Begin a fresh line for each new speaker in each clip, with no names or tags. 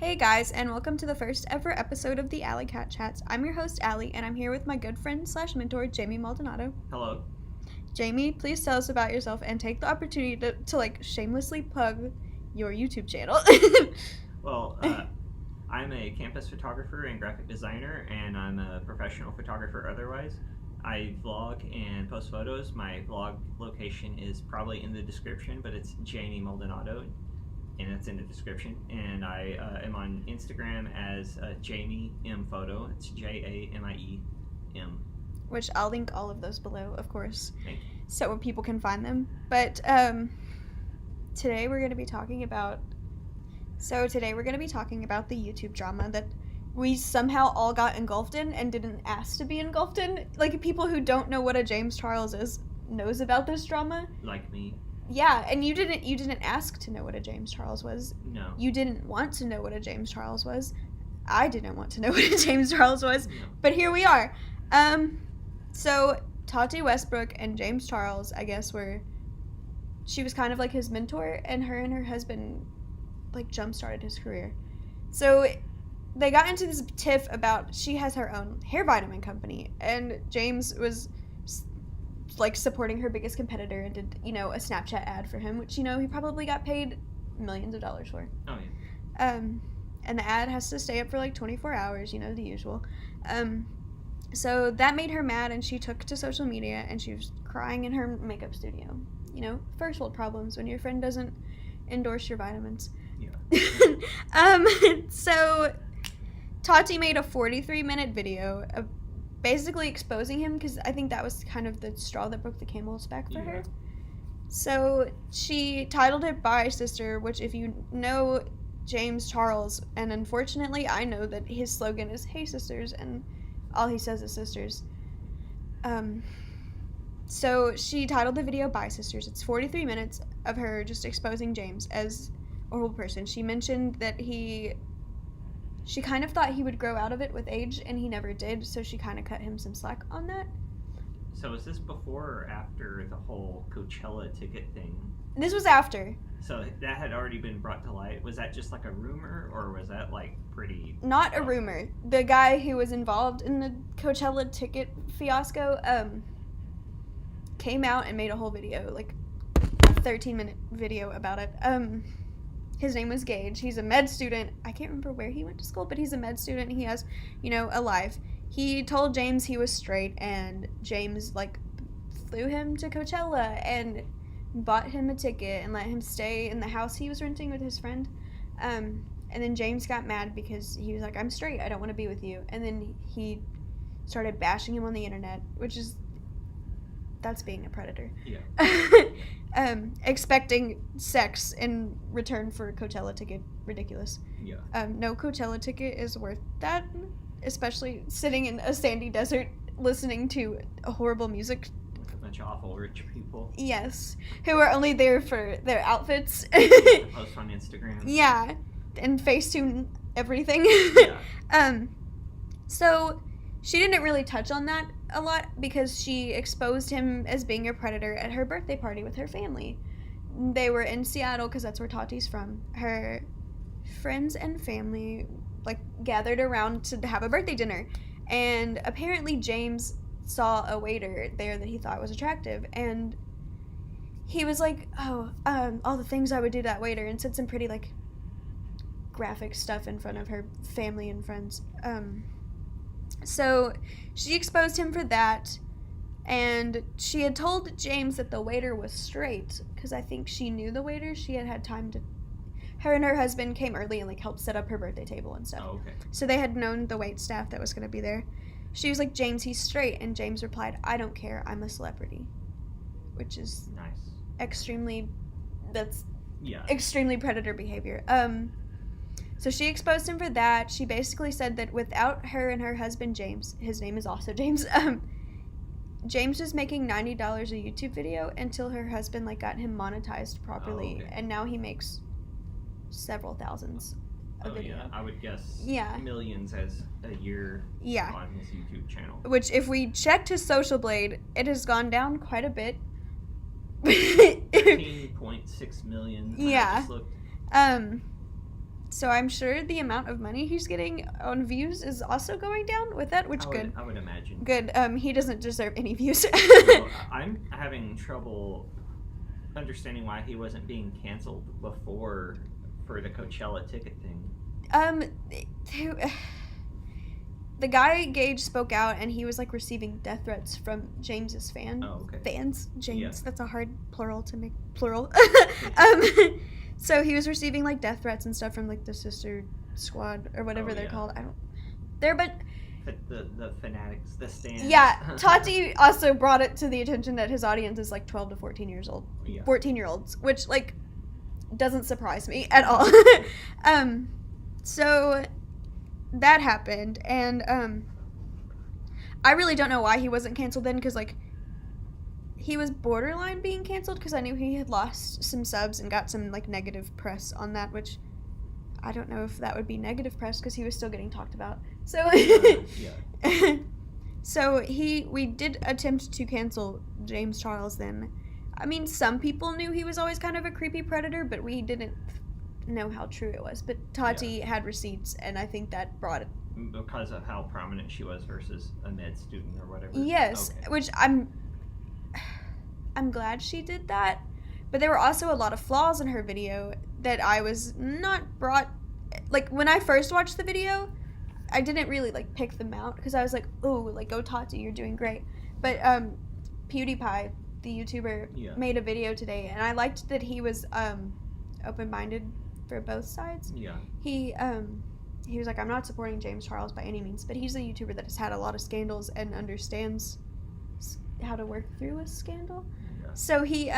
Hey guys, and welcome to the first ever episode of the Alli Cat Chats. I'm your host, Alli, and I'm here with my good friend / mentor, Jamie Maldonado.
Hello.
Jamie, please tell us about yourself and take the opportunity to shamelessly plug your YouTube channel.
Well, I'm a campus photographer and graphic designer, and I'm a professional photographer otherwise. I vlog and post photos. My vlog location is probably in the description, but it's Jamie Maldonado, and it's in the description. And I am on Instagram as Jamie M Photo. It's JAMIEM.
Which I'll link all of those below, of course,
Thank you.
so people can find them. But today we're going to be talking about the YouTube drama that we somehow all got engulfed in and didn't ask to be engulfed in. Like, people who don't know what a James Charles is knows about this drama.
Like me.
Yeah, and you didn't ask to know what a James Charles was.
No.
You didn't want to know what a James Charles was. I didn't want to know what a James Charles was.
No.
But here we are. So Tati Westbrook and James Charles, I guess, she was kind of like his mentor, and her husband jump-started his career. So they got into this tiff about she has her own hair vitamin company, and James was supporting her biggest competitor and did, a Snapchat ad for him, which, he probably got paid millions of dollars for.
Oh, yeah.
And the ad has to stay up for 24 hours, the usual. So that made her mad, and she took to social media, and she was crying in her makeup studio. First world problems when your friend doesn't endorse your vitamins.
Yeah.
So Tati made a 43-minute video of basically exposing him, because I think that was kind of the straw that broke the camel's back for her. So she titled it "Bye Sister," which, if you know James Charles, and unfortunately I know that his slogan is "Hey Sisters," and all he says is sisters. So she titled the video "Bye Sisters." It's 43 minutes of her just exposing James as a horrible person. She mentioned that she kind of thought he would grow out of it with age, and he never did, so she kind of cut him some slack on that.
So was this before or after the whole Coachella ticket thing?
This was after.
So that had already been brought to light. Was that just like a rumor, or was that pretty...
Not a rumor. The guy who was involved in the Coachella ticket fiasco came out and made a whole video, a 13-minute video about it. His name was Gage. He's a med student. I can't remember where he went to school, but he's a med student. He has, a life. He told James he was straight, and James, flew him to Coachella and bought him a ticket and let him stay in the house he was renting with his friend. And then James got mad because he was like, "I'm straight. I don't want to be with you." And then he started bashing him on the internet, that's being a predator.
Yeah.
Expecting sex in return for a Coachella ticket. Ridiculous.
Yeah.
No Coachella ticket is worth that, especially sitting in a sandy desert listening to horrible music.
A bunch of awful rich people.
Yes. Who are only there for their outfits.
Post on Instagram.
Yeah. And Facetune everything.
Yeah.
So she didn't really touch on that a lot because she exposed him as being a predator at her birthday party with her family. They were in Seattle because that's where Tati's from. Her friends and family gathered around to have a birthday dinner, and apparently James saw a waiter there that he thought was attractive, and he was like, all the things I would do to that waiter, and said some pretty graphic stuff in front of her family and friends. So she exposed him for that, and she had told James that the waiter was straight, because I think she knew the waiter. She had time to... Her and her husband came early and helped set up her birthday table and stuff.
Oh, okay.
So they had known the wait staff that was going to be there. She was like, "James, he's straight," and James replied, "I don't care, I'm a celebrity," which is
Nice.
extremely predator behavior. So she exposed him for that. She basically said that without her and her husband, James, his name is also James, James was making $90 a YouTube video until her husband got him monetized properly.
Oh, okay.
And now he makes several thousands a video.
Yeah, I would guess
Yeah.
millions as a year on his YouTube channel.
Which, if we checked his Social Blade, it has gone down quite a bit.
13.6 million.
Yeah.
I just looked.
So I'm sure the amount of money he's getting on views is also going down with that, which good.
I would imagine.
Good. He doesn't deserve any views.
So, I'm having trouble understanding why he wasn't being canceled before for the Coachella ticket thing.
The guy Gage spoke out, and he was like receiving death threats from James's fans. James.
Yeah.
That's a hard plural to make plural. So he was receiving like death threats and stuff from like the Sister Squad or whatever they're called.
The fanatics, the stands.
Yeah, Tati also brought it to the attention that his audience is like 12 to 14 years old.
Yeah.
14-year-olds, which like doesn't surprise me at all. So that happened, and I really don't know why he wasn't canceled then, because like he was borderline being canceled, because I knew he had lost some subs and got some like negative press on that, which I don't know if that would be negative press because he was still getting talked about. So so we did attempt to cancel James Charles then. I mean, some people knew he was always kind of a creepy predator, but we didn't know how true it was. But Tati had receipts, and I think that brought it.
Because of how prominent she was versus a med student or whatever.
Yes, which I'm glad she did that. But there were also a lot of flaws in her video that I was not brought... Like, when I first watched the video, I didn't really, like, pick them out. Because I was like, oh, like, go Tati, you're doing great. But PewDiePie, the YouTuber, made a video today. And I liked that he was open-minded for both sides.
Yeah.
He was like, I'm not supporting James Charles by any means. But he's a YouTuber that has had a lot of scandals and understands how to work through a scandal. Yeah. So he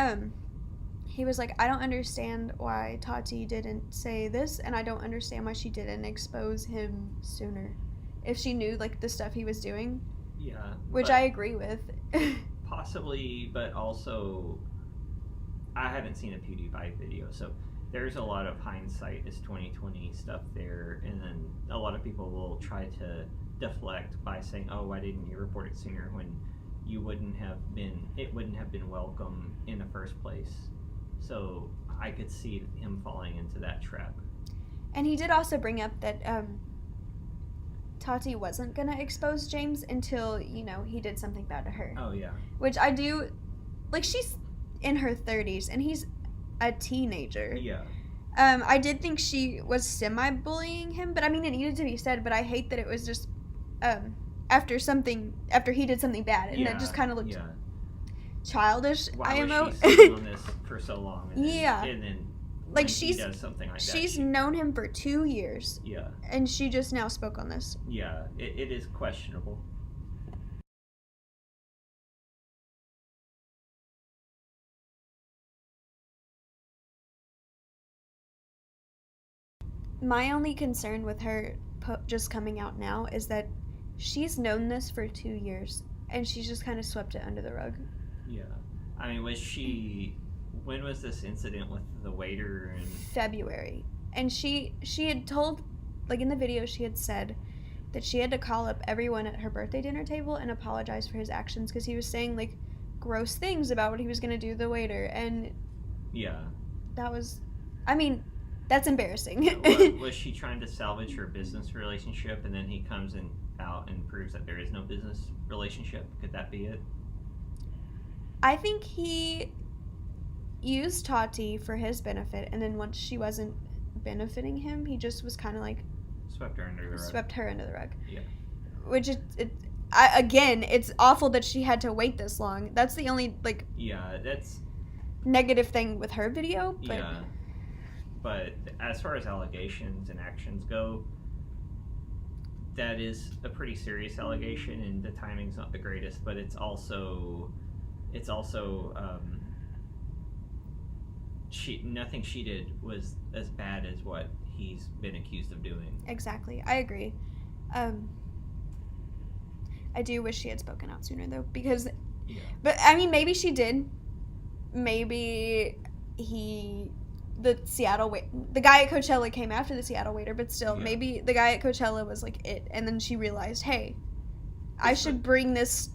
was like, I don't understand why Tati didn't say this, and I don't understand why she didn't expose him sooner. If she knew, like, the stuff he was doing.
Yeah.
Which I agree with.
Possibly, but also, I haven't seen a PewDiePie video, so there's a lot of hindsight is 2020 stuff there, and then a lot of people will try to deflect by saying, oh, why didn't you report it sooner, when it wouldn't have been welcome in the first place. So I could see him falling into that trap.
And he did also bring up that Tati wasn't going to expose James until, he did something bad to her.
Oh, yeah.
Which I do... Like, she's in her 30s, and he's a teenager.
Yeah.
I did think she was semi-bullying him, but I mean, it needed to be said, but I hate that it was just after he did something bad, and it just kind of looked... childish.
Why was she sitting on this for so long? And then like she does something like that.
She's known him for 2 years.
Yeah.
And she just now spoke on this.
Yeah, it is questionable.
My only concern with her just coming out now is that she's known this for 2 years, and she's just kind of swept it under the rug.
Yeah. I mean, when was this incident with the waiter?
February. And she had told, like in the video, she had said that she had to call up everyone at her birthday dinner table and apologize for his actions because he was saying, like, gross things about what he was going to do to the waiter. And
yeah.
That was, I mean, that's embarrassing.
Was she trying to salvage her business relationship, and then he comes out and proves that there is no business relationship? Could that be it?
I think he used Tati for his benefit, and then once she wasn't benefiting him, he just was kind of like...
Swept her under the rug. Yeah.
Which, again, it's awful that she had to wait this long. That's the only, like...
Yeah, that's...
negative thing with her video, but...
Yeah. But as far as allegations and actions go, that is a pretty serious allegation, and the timing's not the greatest, but it's also nothing she did was as bad as what he's been accused of doing.
Exactly. I agree. I do wish she had spoken out sooner, though, because...
Yeah.
But, I mean, maybe she did. Maybe the guy at Coachella came after the Seattle waiter, but still, maybe the guy at Coachella was, like, it, and then she realized, hey, I should bring this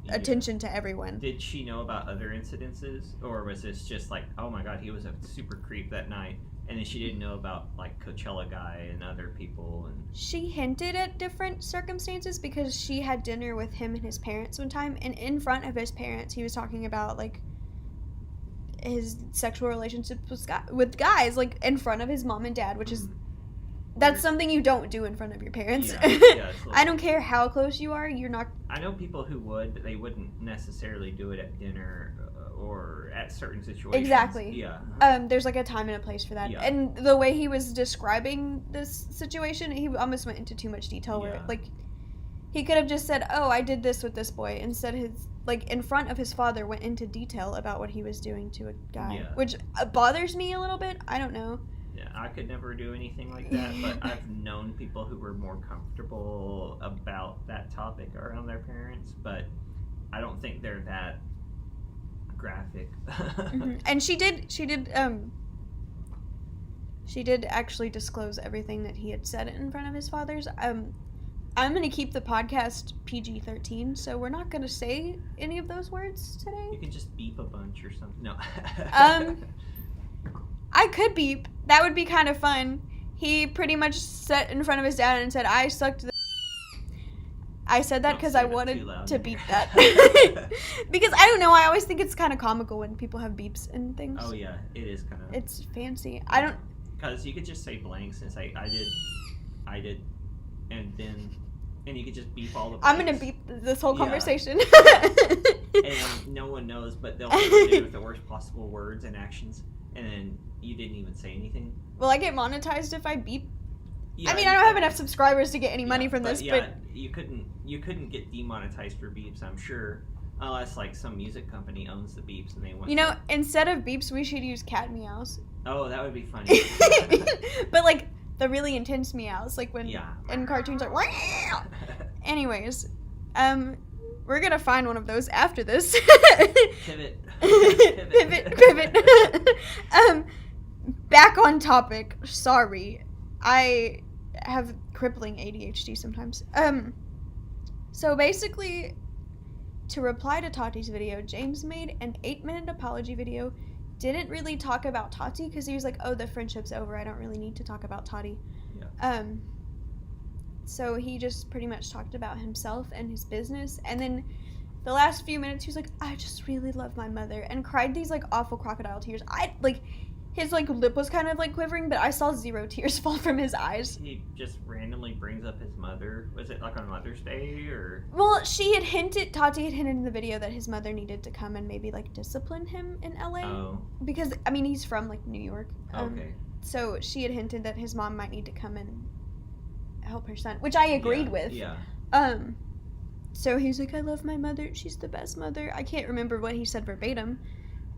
attention to everyone.
Did she know about other incidences, or was this just like, oh my god, he was a super creep that night, And then she didn't know about, like, Coachella guy and other people. And
She hinted at different circumstances because she had dinner with him and his parents one time, and in front of his parents, he was talking about, like, his sexual relationships with guys, like, in front of his mom and dad, which is, that's something you don't do in front of your parents.
Yeah,
I don't care how close you are, you're not...
I know people who would, but they wouldn't necessarily do it at dinner or at certain situations.
Exactly.
Yeah.
There's, like, a time and a place for that.
Yeah.
And the way he was describing this situation, he almost went into too much detail where, like, he could have just said, oh, I did this with this boy, instead his, like, in front of his father, went into detail about what he was doing to a guy, which bothers me a little bit. I don't know.
Yeah, I could never do anything like that, but I've known people who were more comfortable about that topic around their parents, but I don't think they're that graphic.
Mm-hmm. And she did actually disclose everything that he had said in front of his father's. I'm going to keep the podcast PG-13, so we're not going to say any of those words today.
You can just beep a bunch or something. No.
I could beep. That would be kind of fun. He pretty much sat in front of his dad and said, I sucked the... I said that because I wanted to beep that. Because, I don't know, I always think it's kind of comical when people have beeps and things.
Oh, yeah, it is kind of...
It's fancy. I don't...
Because you could just say blanks and say, I did, and then... And you could just beep all the blanks.
I'm going to beep this whole conversation.
And no one knows, but they'll do it with the worst possible words and actions. And then you didn't even say anything.
Will I get monetized if I beep?
Yeah,
I mean, I don't have enough subscribers to get any money from this, but...
you couldn't get demonetized for beeps, I'm sure. Unless, like, some music company owns the beeps and they want...
You know, instead of beeps, we should use cat meows.
Oh, that would be funny.
But, like, the really intense meows, like when in cartoons, like... Anyways, we're gonna find one of those after this.
Pivot.
Pivot. Back on topic. Sorry. I have crippling ADHD sometimes. So basically, to reply to Tati's video, James made an 8-minute apology video. Didn't really talk about Tati because he was like, oh, the friendship's over. I don't really need to talk about Tati. Yeah. So he just pretty much talked about himself and his business. And then the last few minutes, he was like, I just really love my mother. And cried these, like, awful crocodile tears. His, like, lip was kind of, like, quivering, but I saw 0 tears fall from his eyes.
He just randomly brings up his mother. Was it, like, on Mother's Day, or...?
Well, Tati had hinted in the video that his mother needed to come and maybe, like, discipline him in LA. Oh. Because, I mean, he's from, like, New York.
Okay.
So she had hinted that his mom might need to come and help her son, which I agreed with.
Yeah.
So he's like, I love my mother. She's the best mother. I can't remember what he said verbatim.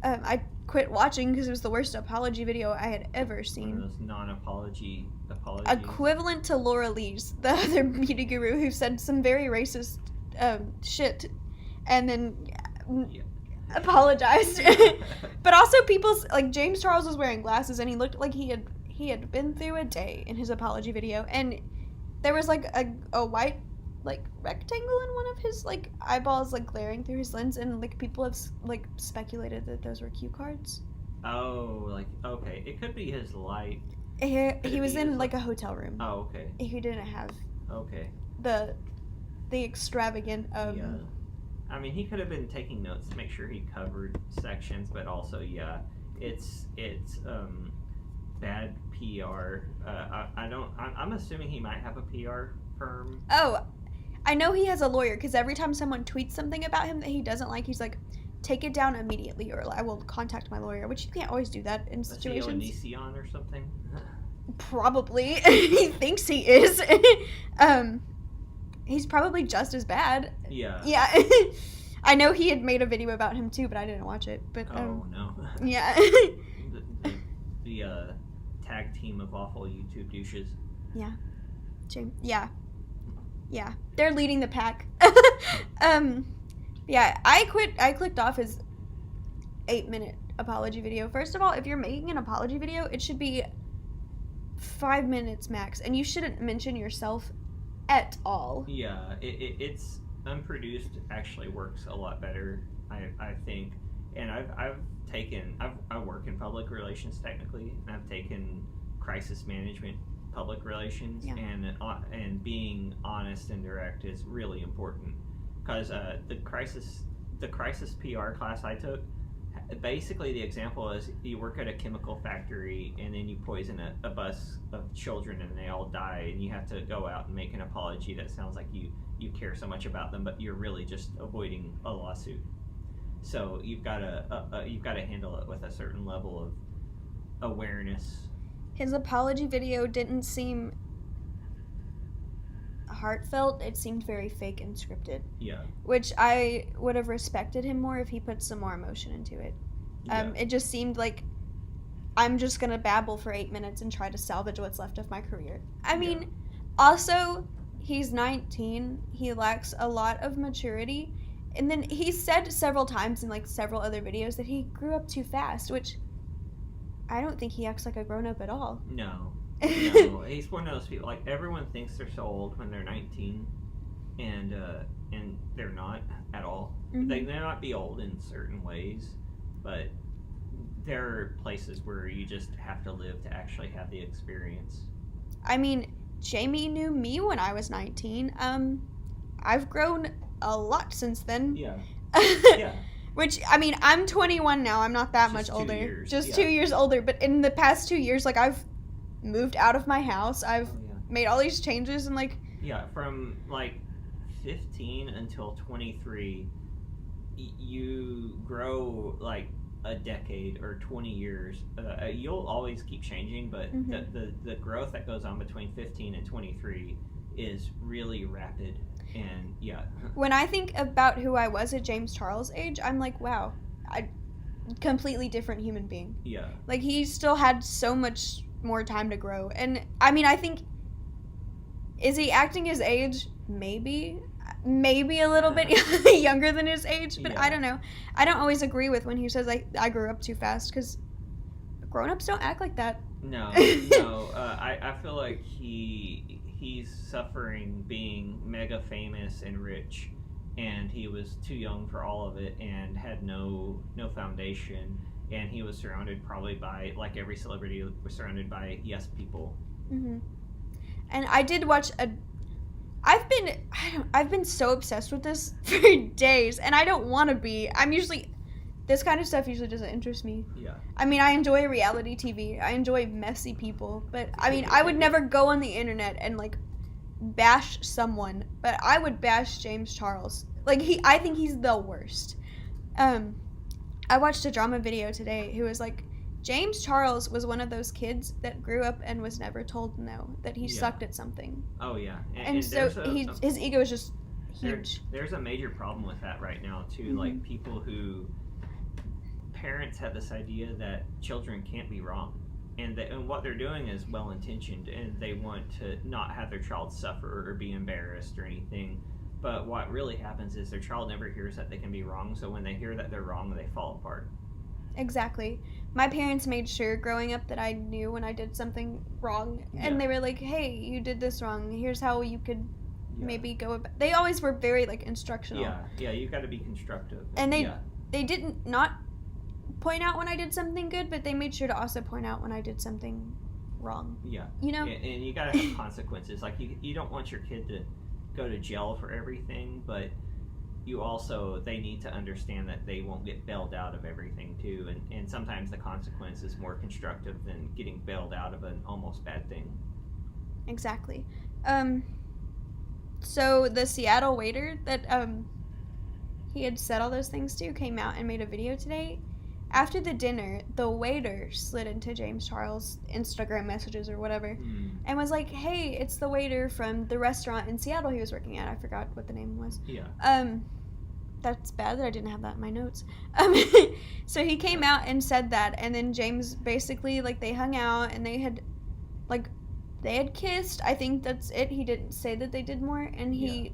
I quit watching because it was the worst apology video I had ever seen.
One of those non-apology apologies.
Equivalent to Laura Lee's, the other beauty guru who said some very racist shit and then apologized. But also people's, like, James Charles was wearing glasses and he looked like he had been through a day in his apology video, and there was, like, a white, like, rectangle in one of his, like, eyeballs, like, glaring through his lens, and, like, people have, like, speculated that those were cue cards.
Oh, like, okay. It could be his light.
He was in, like, a hotel room.
Oh, okay.
He didn't have...
Okay.
The extravagant...
Yeah. I mean, he could have been taking notes to make sure he covered sections, but also, it's bad PR. I'm assuming he might have a PR firm.
Oh, I know he has a lawyer, because every time someone tweets something about him that he doesn't like, he's like, take it down immediately, or I will contact my lawyer, which you can't always do that in situations.
Is he on or something?
Probably. He thinks he is. He's probably just as bad.
Yeah.
Yeah. I know he had made a video about him too, but I didn't watch it. But
no.
Yeah.
the tag team of awful YouTube douches.
Yeah. Yeah. Yeah. They're leading the pack. Yeah, I clicked off his 8-minute apology video. First of all, if you're making an apology video, it should be 5 minutes max, and you shouldn't mention yourself at all.
Yeah, it's unproduced actually works a lot better, I think. And I work in public relations technically, and I've taken crisis management public relations,
Yeah.
and being honest and direct is really important, because the crisis PR class I took, basically the example is you work at a chemical factory and then you poison a bus of children and they all die, and you have to go out and make an apology that sounds like you care so much about them, but you're really just avoiding a lawsuit. So you've got to handle it with a certain level of awareness.
His apology video didn't seem heartfelt. It seemed very fake and scripted.
Yeah.
Which I would have respected him more if he put some more emotion into it.
Yeah.
It just seemed like I'm just gonna babble for 8 minutes and try to salvage what's left of my career. I mean, also, he's 19. He lacks a lot of maturity. And then he said several times in like several other videos that he grew up too fast, which I don't think he acts like a grown-up at all.
No, he's one of those people. Like, everyone thinks they're so old when they're 19, and they're not at all.
Mm-hmm.
They may not be old in certain ways, but there are places where you just have to live to actually have the experience.
I mean, Jamie knew me when I was 19. I've grown a lot since then.
Yeah. Yeah.
Which, I mean, I'm 21 now. I'm not that much older.
2 years.
Just
Yeah.
2 years older. But in the past 2 years, like, I've moved out of my house. I've made all these changes, and like...
Yeah, from like 15 until 23, you grow like a decade or 20 years. You'll always keep changing, but the growth that goes on between 15 and 23 is really rapid. And yeah.
When I think about who I was at James Charles' age, I'm like, wow, completely different human being.
Yeah.
Like, he still had so much more time to grow. And, I mean, I think, is he acting his age? Maybe a little bit younger than his age, but I don't know. I don't always agree with when he says, I grew up too fast, because grown-ups don't act like that.
No. I feel like he's suffering being mega famous and rich, and he was too young for all of it and had no foundation, and he was surrounded probably by, like every celebrity was surrounded by yes people.
Mm-hmm. And I did watch I've been so obsessed with this for days, and I don't want to be. This kind of stuff usually doesn't interest me.
Yeah.
I mean, I enjoy reality TV. I enjoy messy people, but I mean, I would never go on the internet and like bash someone, but I would bash James Charles. Like, I think he's the worst. I watched a drama video today who was like, James Charles was one of those kids that grew up and was never told no, that he sucked at something.
Oh yeah.
And so his ego is just huge.
There's a major problem with that right now too. Mm-hmm. Like, people who parents have this idea that children can't be wrong, and what they're doing is well intentioned, and they want to not have their child suffer or be embarrassed or anything. But what really happens is their child never hears that they can be wrong, so when they hear that they're wrong, they fall apart.
Exactly. My parents made sure growing up that I knew when I did something wrong, and they were like, hey, you did this wrong, here's how you could maybe go about. They always were very like instructional.
Yeah, you've got to be constructive.
And they didn't not point out when I did something good, but they made sure to also point out when I did something wrong.
Yeah.
You know?
And you gotta have consequences. Like, you don't want your kid to go to jail for everything, but they need to understand that they won't get bailed out of everything too, and sometimes the consequence is more constructive than getting bailed out of an almost bad thing.
Exactly. So the Seattle waiter that he had said all those things to came out and made a video today. After the dinner, the waiter slid into James Charles' Instagram messages or whatever, and was like, hey, it's the waiter from the restaurant in Seattle he was working at. I forgot what the name was.
Yeah.
That's bad that I didn't have that in my notes. So he came out and said that, and then James basically, like, they hung out, and they had kissed. I think that's it. He didn't say that they did more, and he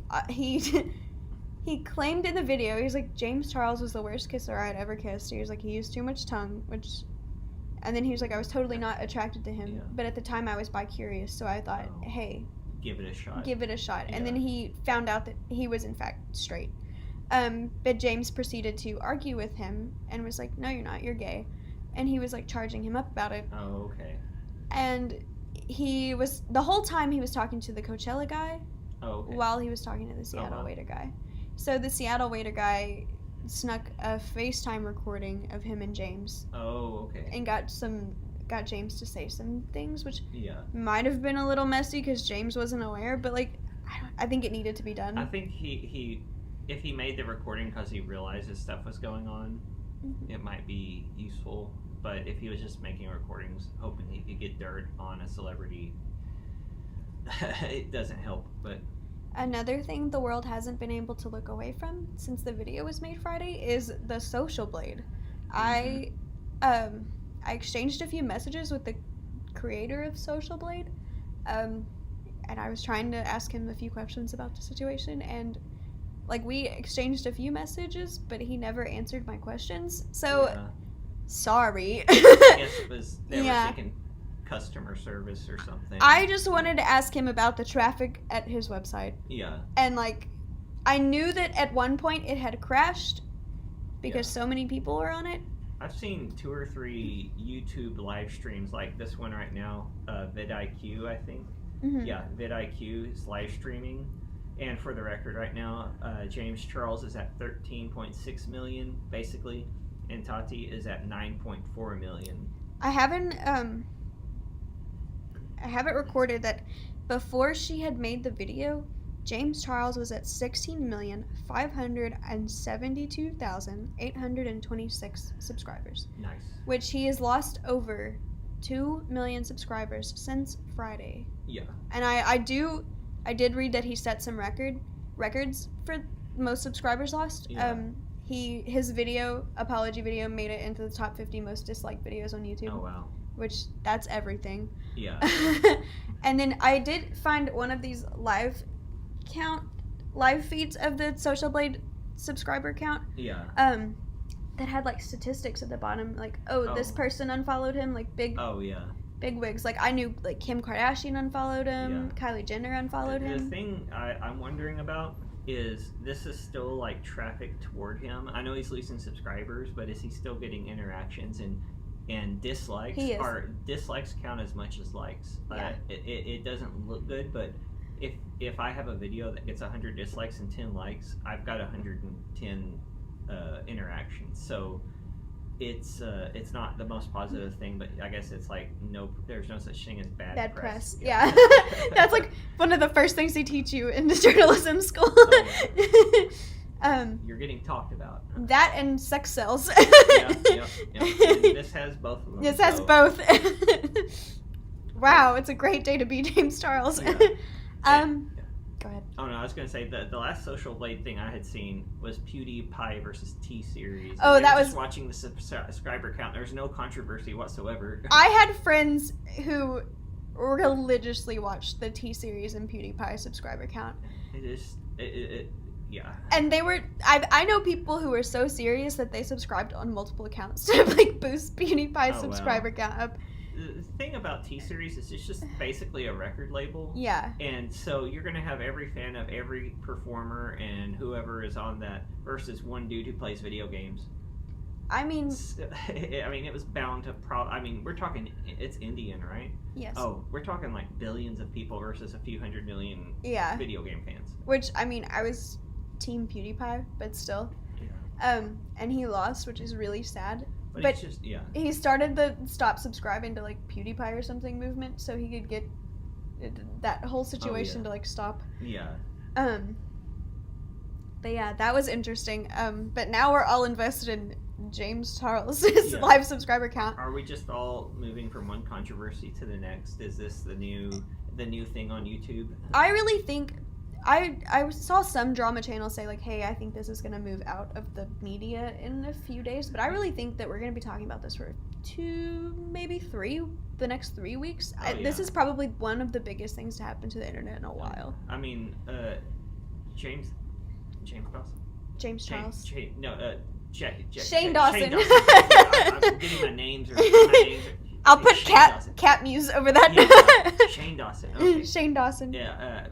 claimed in the video, he was like, James Charles was the worst kisser I'd ever kissed. He was like, he used too much tongue, and then he was like, I was totally not attracted to him, but at the time I was bi-curious, so I thought, hey,
give it a shot.
And then he found out that he was in fact straight. But James proceeded to argue with him and was like, no, you're not, you're gay. And he was like charging him up about it.
Oh, okay.
And he was, the whole time he was talking to the Coachella guy while he was talking to the Seattle waiter guy. So the Seattle waiter guy snuck a FaceTime recording of him and James.
Oh, okay.
And got James to say some things, which
might
have been a little messy because James wasn't aware, but like, I think it needed to be done.
I think he if he made the recording because he realized his stuff was going on, it might be useful. But if he was just making recordings hoping he could get dirt on a celebrity, it doesn't help. But
another thing the world hasn't been able to look away from since the video was made Friday is the social blade. I exchanged a few messages with the creator of Social Blade, and I was trying to ask him a few questions about the situation, and like we exchanged a few messages, but he never answered my questions. So sorry.
I guess they were thinking customer service or something.
I just wanted to ask him about the traffic at his website.
Yeah.
And like, I knew that at one point it had crashed because so many people were on it.
I've seen 2 or 3 YouTube live streams like this one right now, vidIQ, I think. Yeah, vidIQ is live streaming. And for the record right now, James Charles is at 13.6 million, basically, and Tati is at 9.4 million.
I haven't recorded that before she had made the video, James Charles was at 16,572,826 subscribers.
Nice.
Which he has lost over 2 million subscribers since Friday.
Yeah.
And I did read that he set some records for most subscribers lost.
Yeah.
His apology video made it into the top 50 most disliked videos on YouTube.
Oh wow.
Which that's everything.
Yeah.
And then I did find one of these live feeds of the Social Blade subscriber count.
Yeah.
That had like statistics at the bottom, like this person unfollowed him, like big wigs. Like I knew like Kim Kardashian unfollowed him, Kylie Jenner unfollowed him.
The thing I'm wondering about is this is still like traffic toward him. I know he's losing subscribers, but is he still getting interactions and dislikes?
He is.
Or dislikes count as much as likes? It doesn't look good, but if I have a video that gets 100 dislikes and 10 likes, I've got 110 interactions. So it's not the most positive thing, but I guess it's like there's no such thing as bad press.
Yeah. That's like one of the first things they teach you in the journalism school.
You're getting talked about.
That and sex sells.
Yep. This has both of them.
This has both. Wow, it's a great day to be James Charles. Go ahead.
Oh no, I was gonna say the last Social Blade thing I had seen was PewDiePie versus T-Series.
Oh, that was
just watching the subscriber count. There's no controversy whatsoever.
I had friends who religiously watched the T-Series and PewDiePie subscriber count.
Yeah.
And they were, I know people who were so serious that they subscribed on multiple accounts to like boost PewDiePie's subscriber count up.
The thing about T-Series is it's just basically a record label.
Yeah.
And so you're going to have every fan of every performer and whoever is on that versus one dude who plays video games.
I mean,
it was bound to we're talking, it's Indian, right?
Yes.
Oh, we're talking like billions of people versus a few 100 million video game fans.
Which, I mean, I was team PewDiePie, but still. Yeah. And he lost, which is really sad. But
it's just,
he started the stop subscribing to like PewDiePie or something movement so he could get that whole situation to like stop.
Yeah.
But yeah, that was interesting. But now we're all invested in James Charles' live subscriber count.
Are we just all moving from one controversy to the next? Is this the new thing on YouTube?
I really think I saw some drama channels say like, hey, I think this is going to move out of the media in a few days, but I really think that we're going to be talking about this for the next 3 weeks. This is probably one of the biggest things to happen to the internet in a while.
I mean, James Dawson?
James Charles.
Shane
Dawson.
I'm getting my names.
I'll put cat muse over that.
Shane Dawson. Okay.
Shane Dawson.
Yeah,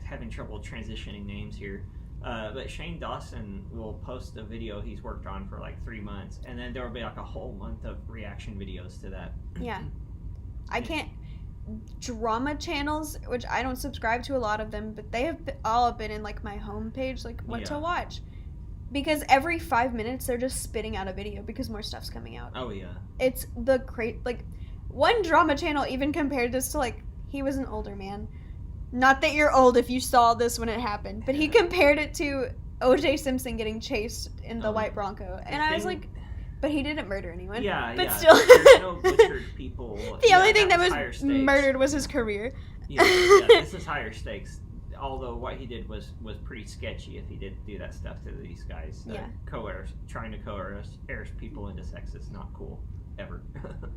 having trouble transitioning names here. But Shane Dawson will post a video he's worked on for like 3 months, and then there will be like a whole month of reaction videos to that.
Yeah. I can't... Drama channels, which I don't subscribe to a lot of them, but they have all been in like my homepage, like what to watch. Because every 5 minutes they're just spitting out a video because more stuff's coming out.
Oh, yeah.
It's the like, one drama channel even compared this to like, he was an older man. Not that you're old if you saw this when it happened, but he compared it to O.J. Simpson getting chased in the white Bronco. And I was like, but he didn't murder anyone.
Yeah,
but
yeah.
still.
There's no butchered people.
The only thing that was murdered was his career.
Yeah, this is higher stakes. Although what he did was pretty sketchy if he did do that stuff to these guys. Trying to coerce people into sex is not cool. Ever.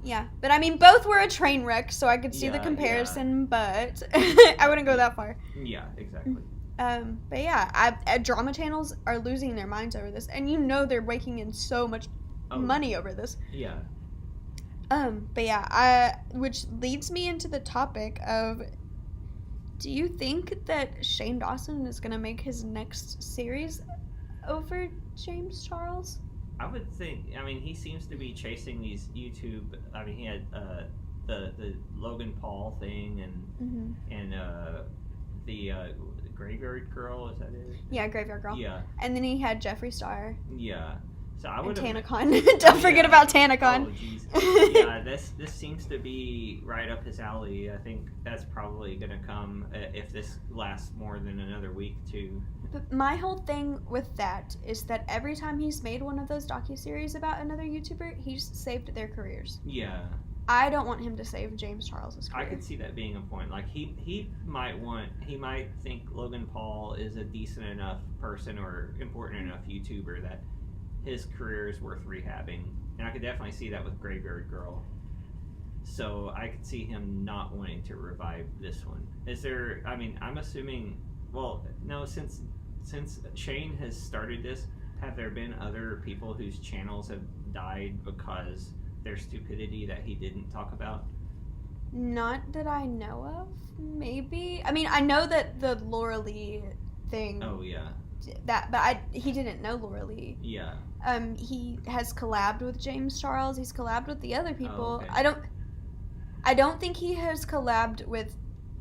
Yeah, but I mean, both were a train wreck, so I could see the comparison, but I wouldn't go that far.
Yeah, exactly.
But yeah, drama channels are losing their minds over this, and you know they're raking in so much money over this.
Yeah.
But yeah, which leads me into the topic of, do you think that Shane Dawson is gonna make his next series over James Charles?
I would think. I mean, he seems to be chasing these YouTube. I mean, he had the Logan Paul thing and the Graveyard Girl. Is that it?
Yeah, Graveyard Girl.
Yeah.
And then he had Jeffree Star.
Yeah. So I would.
And TanaCon. Don't forget about TanaCon.
Oh, jeez. Yeah, this seems to be right up his alley. I think that's probably gonna come if this lasts more than another week too.
But my whole thing with that is that every time he's made one of those docuseries about another YouTuber, he's saved their careers.
Yeah.
I don't want him to save James Charles's career.
I could see that being a point. Like he might think Logan Paul is a decent enough person or important enough YouTuber that his career is worth rehabbing. And I could definitely see that with Graveyard Girl. So I could see him not wanting to revive this one. Is there, I mean, I'm assuming, well, no, since Shane has started this, have there been other people whose channels have died because their stupidity that he didn't talk about?
Not that I know of. Maybe. I mean, I know that the Laura Lee thing.
Oh yeah.
He didn't know Laura Lee.
Yeah.
He has collabed with James Charles. He's collabed with the other people.
Oh, okay.
I don't think he has collabed with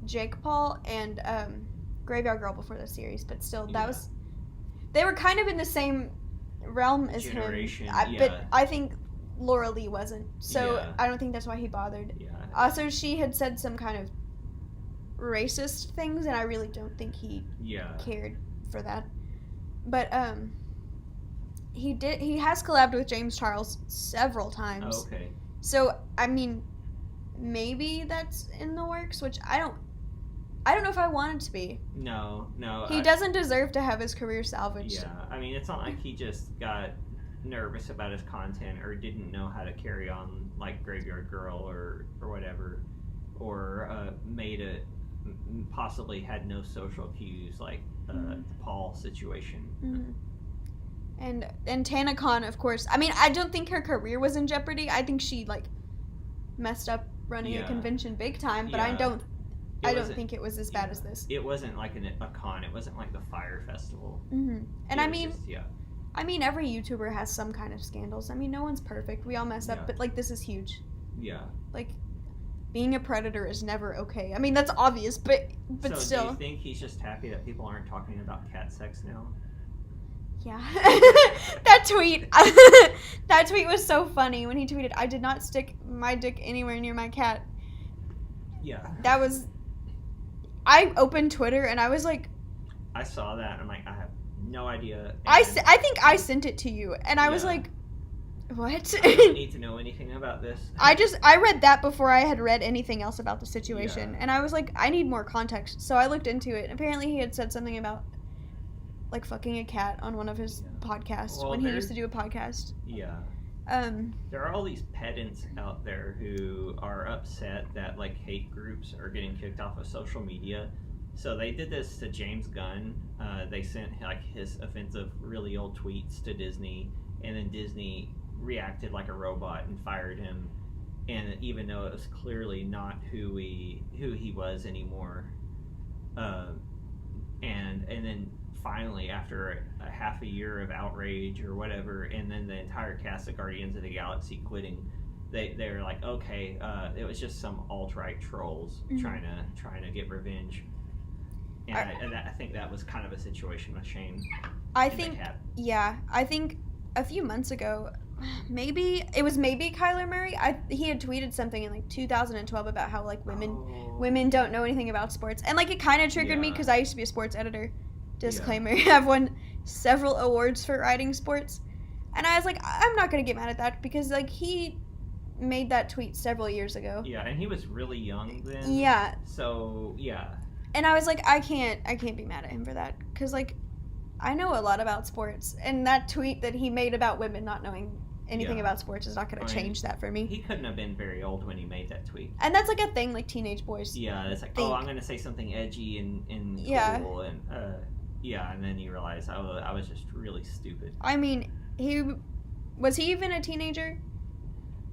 Jake Paul and Graveyard Girl before the series, but still, they were kind of in the same realm as
Generation,
him. But I think Laura Lee wasn't, so I don't think that's why he bothered.
Yeah. Also,
she had said some kind of racist things, and I really don't think he cared for that. But he has collabed with James Charles several times.
Oh, okay.
So I mean, maybe that's in the works, which I don't know if I want it to be.
No.
He doesn't deserve to have his career salvaged.
Yeah, I mean, it's not like he just got nervous about his content or didn't know how to carry on like Graveyard Girl or whatever, or possibly had no social cues like the Paul situation.
Mm-hmm. And TanaCon, of course. I mean, I don't think her career was in jeopardy. I think she like messed up running a convention big time, but I don't think it was as bad as this.
It wasn't like a con. It wasn't like the Fire Festival.
Mm-hmm. And I mean, every YouTuber has some kind of scandals. I mean, no one's perfect. We all mess up, but like this is huge.
Yeah.
Like, being a predator is never okay. I mean, that's obvious, but
so
still.
Do you think he's just happy that people aren't talking about cat sex now?
Yeah. That tweet was so funny when he tweeted, "I did not stick my dick anywhere near my cat."
Yeah.
That was... I opened Twitter and I was like...
I saw that and I'm like, I have no idea.
I think I sent it to you and I was like, what?
I don't need to know anything about this.
I read that before I had read anything else about the situation, and I was like, I need more context. So I looked into it, and apparently he had said something about like fucking a cat on one of his podcasts when he used to do a podcast.
Yeah. There are all these pedants out there who are upset that like hate groups are getting kicked off of social media. So they did this to James Gunn. They sent like his offensive, really old tweets to Disney, and then Disney reacted like a robot and fired him. And even though it was clearly not who he was anymore, and then finally, after a half a year of outrage or whatever, and then the entire cast of Guardians of the Galaxy quitting, they're like, okay, it was just some alt-right trolls trying to get revenge. And I think that was kind of a situation with Shane.
I think a few months ago, maybe Kyler Murray. He had tweeted something in like 2012 about how like women don't know anything about sports, and like it kind of triggered me because I used to be a sports editor. Disclaimer: I've won several awards for writing sports, and I was like, I'm not gonna get mad at that because like he made that tweet several years ago.
Yeah, and he was really young then.
Yeah.
So yeah.
And I was like, I can't be mad at him for that because like I know a lot about sports, and that tweet that he made about women not knowing anything about sports is not going to change that for me.
He couldn't have been very old when he made that tweet.
And that's like a thing like teenage boys.
Yeah, it's like, I'm going to say something edgy and cool, and and then you realize, I was just really stupid.
I mean, was he even a teenager?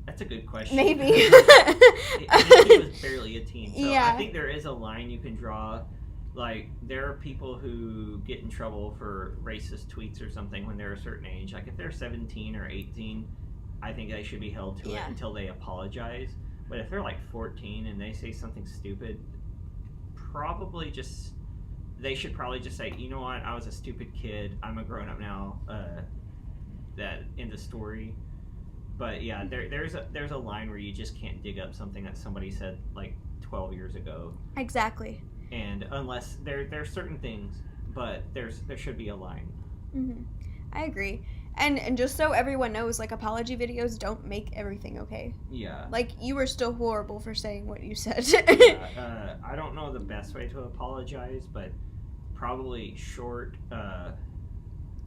That's a good question.
Maybe.
I think he was barely a teen. So I think there is a line you can draw. Like, there are people who get in trouble for racist tweets or something when they're a certain age. Like, if they're 17 or 18, I think they should be held to it until they apologize. But if they're like 14 and they say something stupid, they should probably just say, you know what, I was a stupid kid. I'm a grown-up now. That end of story. But yeah, there's a line where you just can't dig up something that somebody said like 12 years ago.
Exactly.
And unless there's certain things, but there should be a line.
Mm-hmm. I agree. And just so everyone knows, like, apology videos don't make everything okay.
Yeah.
Like, you were still horrible for saying what you said.
I don't know the best way to apologize, but probably short.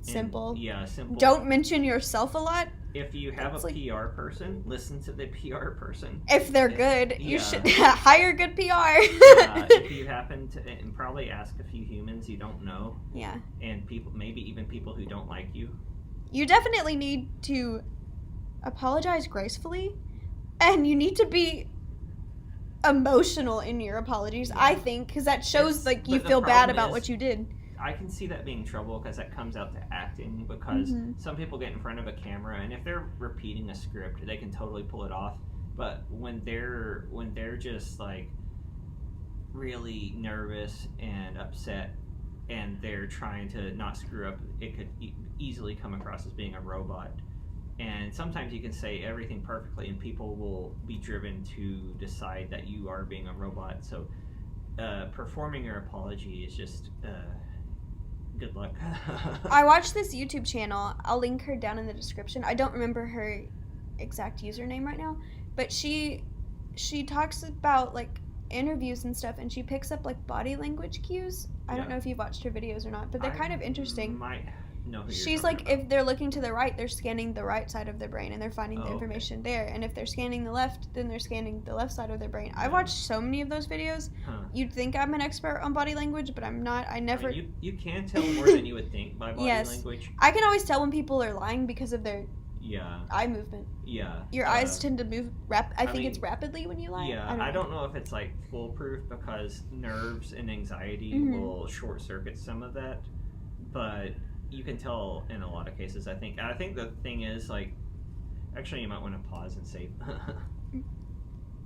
Simple.
Simple.
Don't mention yourself a lot.
If you have a PR person, listen to the PR person.
If they're good, you should hire good PR.
If you happen to, and probably ask a few humans you don't know.
Yeah.
And maybe even people who don't like you.
You definitely need to apologize gracefully, and you need to be emotional in your apologies, I think, because that shows like you feel bad about what you did.
I can see that being trouble because that comes out to acting, because some people get in front of a camera and if they're repeating a script, they can totally pull it off. But when they're just like really nervous and upset and they're trying to not screw up, it could easily come across as being a robot. And sometimes you can say everything perfectly and people will be driven to decide that you are being a robot. So performing your apology is just... good luck.
I watched this YouTube channel. I'll link her down in the description. I don't remember her exact username right now, but she talks about like interviews and stuff, and she picks up like body language cues. I don't know if you've watched her videos or not, but they're kind of interesting.
Might know who
She's like, if they're looking to the right, they're scanning the right side of their brain and they're finding the information there. And if they're scanning the left, then they're scanning the left side of their brain. I've watched so many of those videos. You'd think I'm an expert on body language, but I'm not. I never...
You can tell more than you would think by body language.
I can always tell when people are lying because of their eye movement.
Yeah.
Your eyes tend to move I think it's rapidly when you lie.
Yeah, I don't know if it's like foolproof because nerves and anxiety will short circuit some of that, but you can tell in a lot of cases. I think the thing is, like, actually you might want to pause and say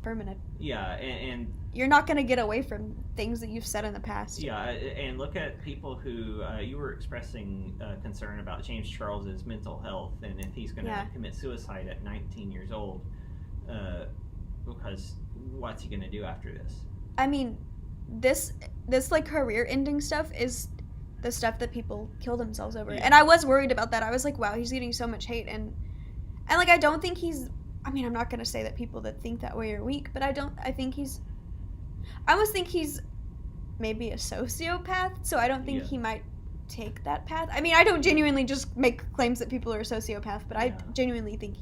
for a minute.
Yeah, and
you're not going to get away from things that you've said in the past.
Yeah, and look at people who you were expressing concern about James Charles's mental health and if he's going to commit suicide at 19 years old, because what's he going to do after this? I
mean, this like career-ending stuff is the stuff that people kill themselves over. And I was worried about that. I was like, wow, he's getting so much hate. And like, I don't think he's... I mean, I'm not going to say that people that think that way are weak, but I almost think he's maybe a sociopath, so I don't think he might take that path. I mean, I don't genuinely just make claims that people are a sociopath, but I genuinely think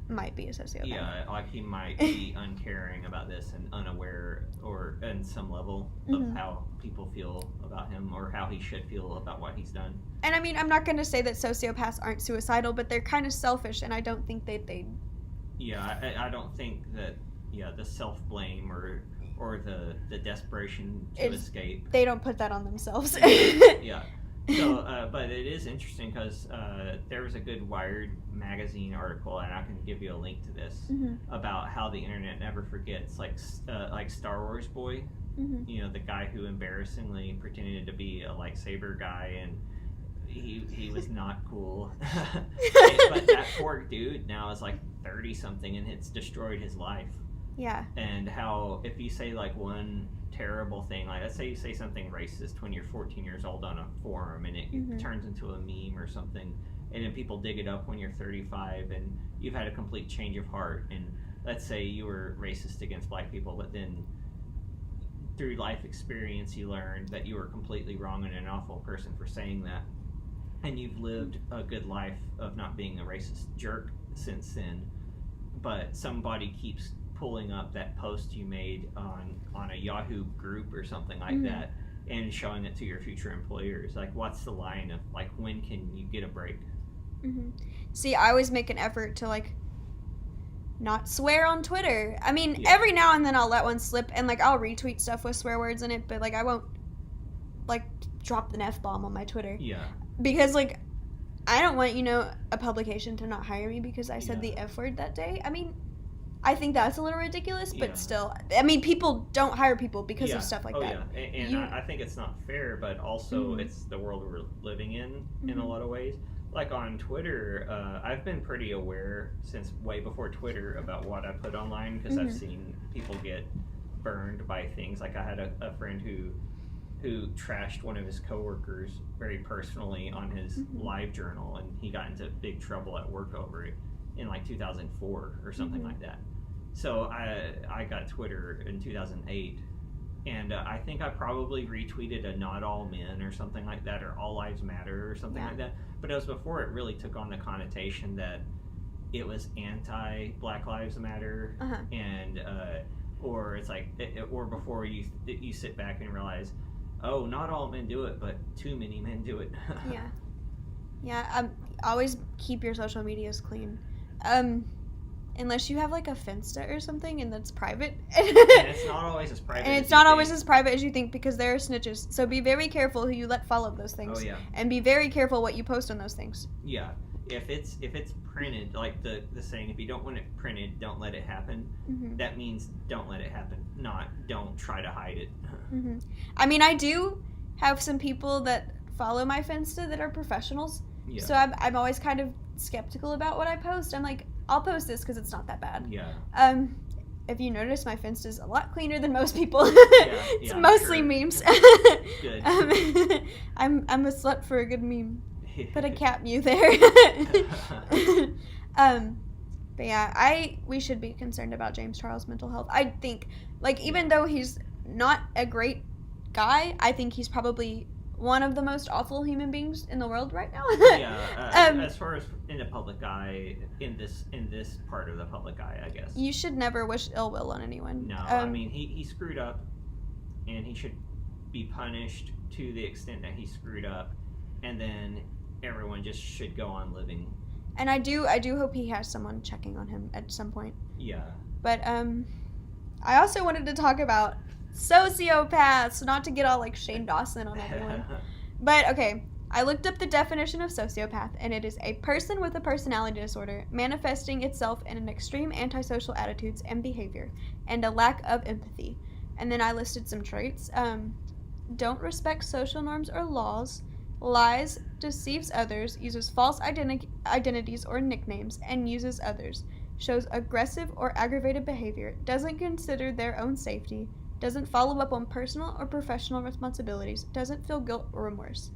might be a sociopath.
Yeah, like he might be uncaring about this and unaware, or in some level, of how people feel about him or how he should feel about what he's done.
And I mean, I'm not going to say that sociopaths aren't suicidal, but they're kind of selfish, and I don't think that they...
Yeah, I don't think that, the self-blame or the desperation to escape.
They don't put that on themselves.
Yeah. So, but it is interesting because there was a good Wired magazine article, and I can give you a link to this, about how the internet never forgets, like Star Wars Boy, you know, the guy who embarrassingly pretended to be a lightsaber guy, and he was not cool. But that poor dude now is like 30 something, and it's destroyed his life.
Yeah.
And how if you say like one terrible thing, like let's say you say something racist when you're 14 years old on a forum, and it turns into a meme or something, and then people dig it up when you're 35 and you've had a complete change of heart, and let's say you were racist against black people, but then through life experience you learned that you were completely wrong and an awful person for saying that, and you've lived a good life of not being a racist jerk since then, but somebody keeps pulling up that post you made on a Yahoo group or something like that and showing it to your future employers. Like, what's the line of, like, when can you get a break?
See, I always make an effort to, like, not swear on Twitter. I mean, every now and then I'll let one slip, and, like, I'll retweet stuff with swear words in it, but, like, I won't, like, drop an F-bomb on my Twitter.
Yeah.
Because, like, I don't want, you know, a publication to not hire me because I said the F word that day. I mean, I think that's a little ridiculous, but still, I mean, people don't hire people because of stuff like that.
Yeah, and I think it's not fair, but also it's the world we're living in a lot of ways. Like on Twitter, I've been pretty aware since way before Twitter about what I put online, because I've seen people get burned by things. Like I had a friend who trashed one of his coworkers very personally on his live journal, and he got into big trouble at work over it in like 2004 or something like that. So I got Twitter in 2008, and I think I probably retweeted a "Not All Men" or something like that, or "All Lives Matter" or something like that. But it was before it really took on the connotation that it was anti-Black Lives Matter, and or it's like, or before you sit back and realize, oh, not all men do it, but too many men do it.
Yeah. Always keep your social medias clean. Unless you have like a Finsta or something, and that's private.
And it's not always as private.
And it's not always as private as you think, because there are snitches. So be very careful who you let follow those things.
Oh yeah.
And be very careful what you post on those things.
Yeah. If it's printed, like the saying, if you don't want it printed, don't let it happen. That means don't let it happen, not don't try to hide it.
I mean, I do have some people that follow my Finsta that are professionals. Yeah. So I'm always kind of skeptical about what I post. I'm like, I'll post this because it's not that bad.
Yeah.
If you notice, my Finsta is a lot cleaner than most people. It's
yeah,
mostly
sure.
Memes.
Good.
I'm a slut for a good meme. Put a cat mew there. But yeah, we should be concerned about James Charles' mental health. I think, like, even though he's not a great guy, I think he's probably one of the most awful human beings in the world right now.
As far as in the public eye, in this part of the public eye, I guess.
You should never wish ill will on anyone.
No, I mean, he screwed up, and he should be punished to the extent that he screwed up, and then everyone just should go on living.
And I do hope he has someone checking on him at some point.
Yeah.
But I also wanted to talk about sociopaths, not to get all like Shane Dawson on everyone. But okay, I looked up the definition of sociopath, and it is a person with a personality disorder manifesting itself in an extreme antisocial attitudes and behavior and a lack of empathy. And then I listed some traits. Don't respect social norms or laws, lies, deceives others, uses false identities or nicknames, and uses others, shows aggressive or aggravated behavior, doesn't consider their own safety, doesn't follow up on personal or professional responsibilities, doesn't feel guilt or remorse.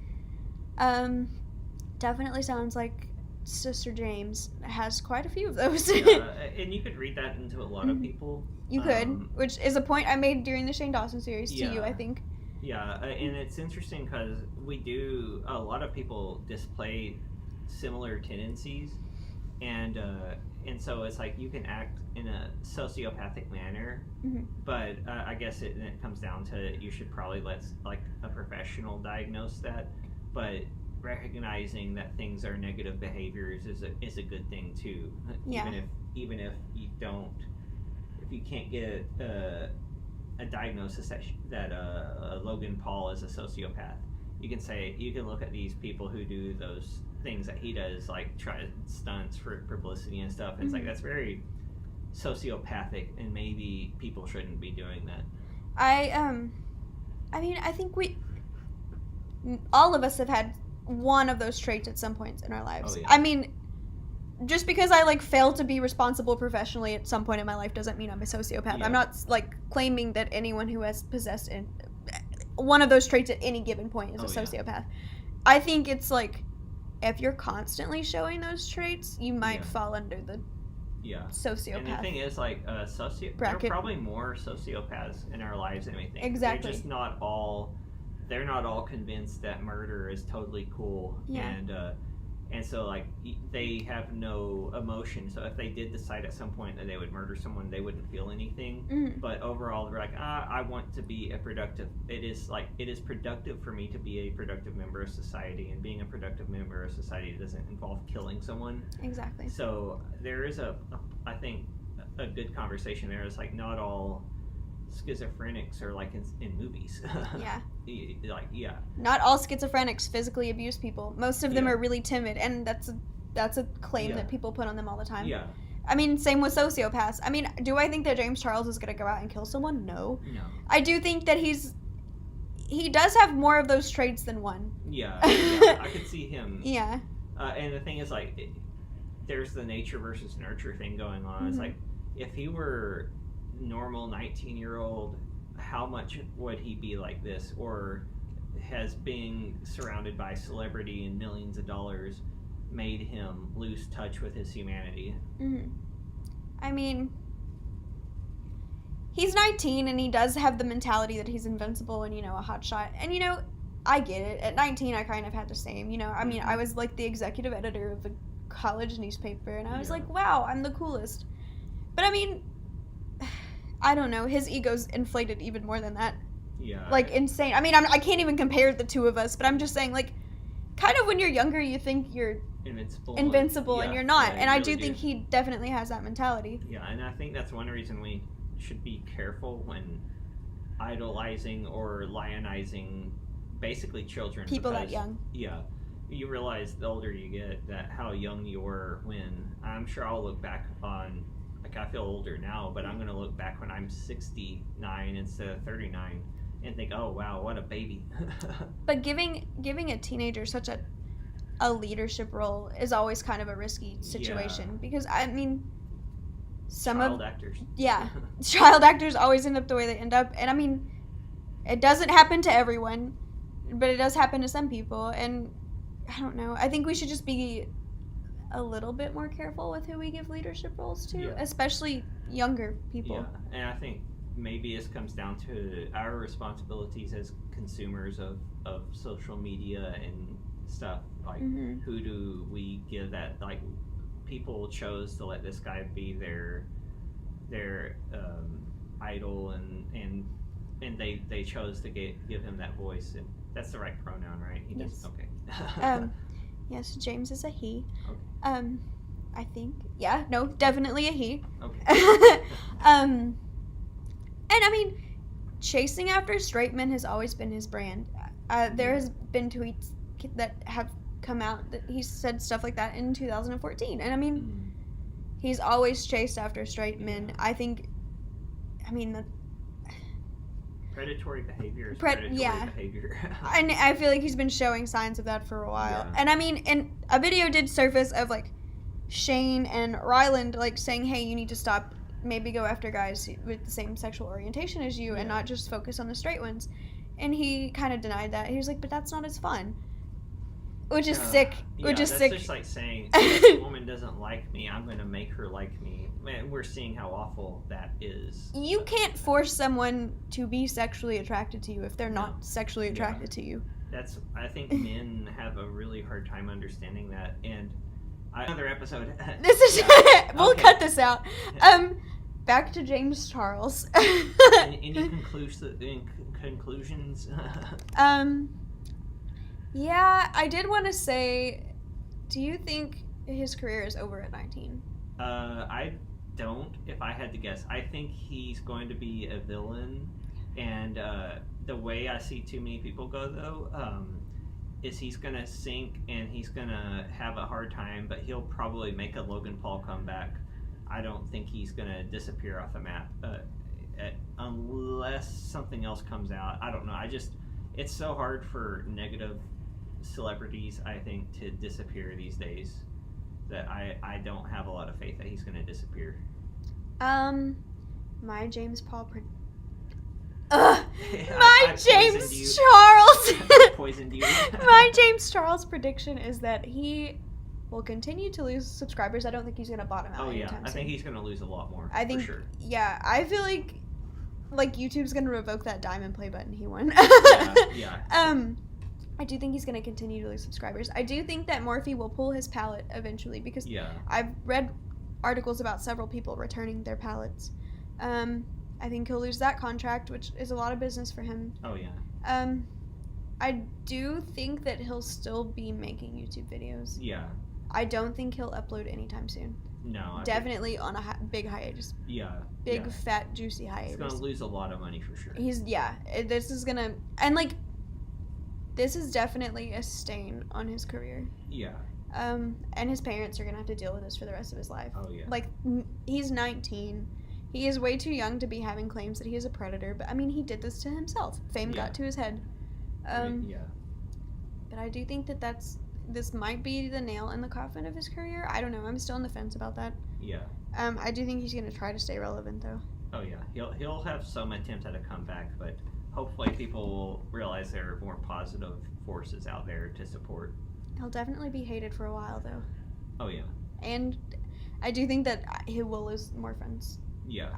Definitely sounds like Sister James has quite a few of those.
And you could read that into a lot of people.
You could, which is a point I made during the Shane Dawson series to you, I think.
Yeah, and it's interesting because a lot of people display similar tendencies, and so it's like you can act in a sociopathic manner, but I guess it comes down to you should probably let like a professional diagnose that, but recognizing that things are negative behaviors is a good thing too.
Yeah.
Even if you can't get a diagnosis that Logan Paul is a sociopath, you can look at these people who do those things that he does, like try stunts for publicity and stuff. And it's like, that's very sociopathic, and maybe people shouldn't be doing that.
I mean, I think all of us have had one of those traits at some point in our lives.
Oh, yeah.
I mean, just because I like failed to be responsible professionally at some point in my life doesn't mean I'm a sociopath.
Yeah.
I'm not like claiming that anyone who has possessed one of those traits at any given point is a sociopath. Yeah. I think it's like, if you're constantly showing those traits, you might fall under the sociopath.
And the thing is, like, there are probably more sociopaths in our lives than we think.
Exactly.
They're just not all convinced that murder is totally cool.
Yeah.
And so, like, they have no emotion. So if they did decide at some point that they would murder someone, they wouldn't feel anything. Mm-hmm. But overall, they're like, I want to be it is productive for me to be a productive member of society. And being a productive member of society doesn't involve killing someone.
Exactly.
So there is I think, a good conversation there. It's like, not all schizophrenics are like in movies.
Yeah. Not all schizophrenics physically abuse people. Most of them are really timid, and that's a claim that people put on them all the time.
Yeah.
I mean, same with sociopaths. I mean, do I think that James Charles is going to go out and kill someone? No. I do think that he does have more of those traits than one.
Yeah. I could see him.
Yeah.
And the thing is, like, there's the nature versus nurture thing going on. Mm-hmm. It's like, if he were normal 19-year-old, how much would he be like this? Or has being surrounded by celebrity and millions of dollars made him lose touch with his humanity?
Mm-hmm. I mean, he's 19 and he does have the mentality that he's invincible and, a hotshot. And, I get it. At 19, I kind of had the same. I mean, I was like the executive editor of a college newspaper, and I was like, wow, I'm the coolest. But I mean, I don't know. His ego's inflated even more than that.
Yeah.
Like, insane. I mean, I can't even compare the two of us, but I'm just saying, like, kind of when you're younger, you think you're invincible and you're not. And I really do think he definitely has that mentality.
Yeah, and I think that's one reason we should be careful when idolizing or lionizing basically children.
People that young.
Yeah. You realize the older you get that how young you were when, I'm sure I'll look back on, like, I feel older now, but I'm going to look back when I'm 69 instead of 39 and think, oh, wow, what a baby.
But giving a teenager such a leadership role is always kind of a risky situation because, I mean,
child actors.
Yeah. Child actors always end up the way they end up. And, I mean, it doesn't happen to everyone, but it does happen to some people. And I don't know. I think we should just be a little bit more careful with who we give leadership roles to, especially younger people.
Yeah, and I think maybe this comes down to our responsibilities as consumers of social media and stuff. Like, who do we give that? Like, people chose to let this guy be their idol, and they chose to give him that voice, and that's the right pronoun, right? He does. Okay.
Yes, James is a he.
Okay.
I think. Yeah, no, definitely a he.
Okay.
And I mean, chasing after straight men has always been his brand. There has been tweets that have come out that he said stuff like that in 2014. And I mean, he's always chased after straight men. I mean, that
predatory behavior is predatory behavior.
And I feel like he's been showing signs of that for a while.
Yeah.
And I mean, and a video did surface of, like, Shane and Ryland, like, saying, hey, you need to stop, maybe go after guys with the same sexual orientation as you and not just focus on the straight ones. And he kind of denied that. He was like, but that's not as fun. Which is sick. Which is sick.
That's just like saying, if this woman doesn't like me, I'm going to make her like me. Man, we're seeing how awful that is.
You can't force someone to be sexually attracted to you if they're not sexually attracted to you.
I think men have a really hard time understanding that. And another episode.
This is we'll cut this out. Back to James Charles.
Any conclusions?
Yeah, I did want to say, do you think his career is over at 19?
I don't, if I had to guess. I think he's going to be a villain, and the way I see too many people go though, is he's gonna sink and he's gonna have a hard time, but he'll probably make a Logan Paul comeback. I don't think he's gonna disappear off the map unless something else comes out. I don't know. It's so hard for negative celebrities, I think, to disappear these days that I don't have a lot of faith that he's gonna disappear.
My James Paul.
I
James Charles.
Poisoned you.
My James Charles prediction is that he will continue to lose subscribers. I don't think he's gonna bottom out.
Oh yeah,
anytime
I think
soon.
he's gonna lose a lot more.
I think.
For sure.
Yeah, I feel like YouTube's gonna revoke that diamond play button he won.
Yeah.
I do think he's gonna continue to lose subscribers. I do think that Morphe will pull his palette eventually because I've read articles about several people returning their palettes. I think he'll lose that contract, which is a lot of business for him.
Oh yeah.
I do think that he'll still be making YouTube videos.
Yeah.
I don't think he'll upload anytime soon.
No.
Definitely on a big hiatus.
Yeah.
Big, fat, juicy hiatus.
He's gonna lose a lot of money for sure.
This is gonna, and like, this is definitely a stain on his career.
Yeah.
And his parents are gonna have to deal with this for the rest of his life.
Oh yeah.
Like, he's 19. He is way too young to be having claims that he is a predator, but I mean, he did this to himself. Fame got to his head.
Yeah.
But I do think that this might be the nail in the coffin of his career. I don't know. I'm still on the fence about that.
Yeah.
I do think he's gonna try to stay relevant though.
Oh yeah. He'll have some attempt at a comeback, but hopefully people will realize there are more positive forces out there to support.
He'll definitely be hated for a while though.
Oh yeah.
And I do think that he will lose more friends.
Yeah.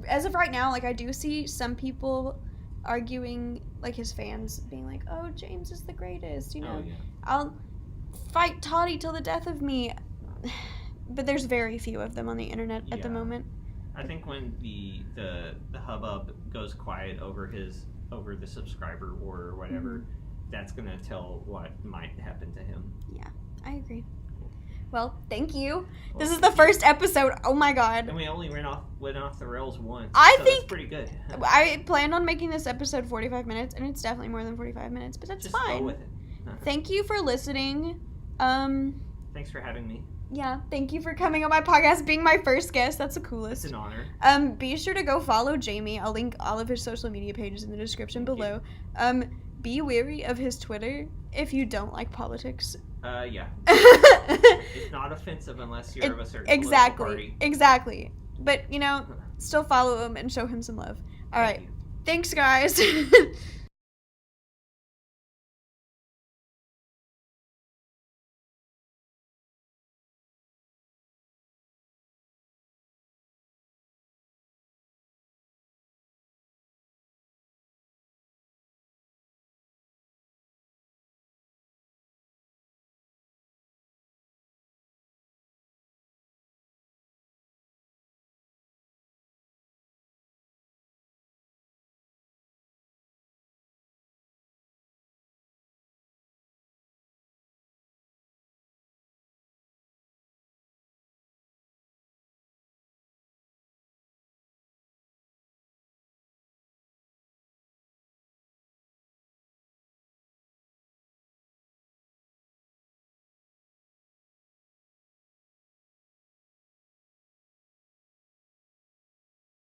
As of right now, like, I do see some people arguing, like, his fans being like, oh, James is the greatest, you know.
Oh, yeah.
I'll fight Toddy till the death of me. But there's very few of them on the internet at the moment.
I think when the hubbub goes quiet over the subscriber war or whatever, that's gonna tell what might happen to him.
Yeah, I agree. Well, thank you. This is the first episode. Oh my god.
And we only went off the rails once.
I
so
think
that's pretty good.
I planned on making this episode 45 minutes, and it's definitely more than 45 minutes, but that's
Just
fine.
go with it.
Thank you for listening.
Thanks for having me.
Yeah, thank you for coming on my podcast, being my first guest. That's the coolest.
It's an honor.
Be sure to go follow Jamie. I'll link all of his social media pages in the description below. Be wary of his Twitter if you don't like politics.
Yeah. It's not offensive unless you're of a certain political party.
Exactly. But, you know, still follow him and show him some love. All right.
You.
Thanks, guys.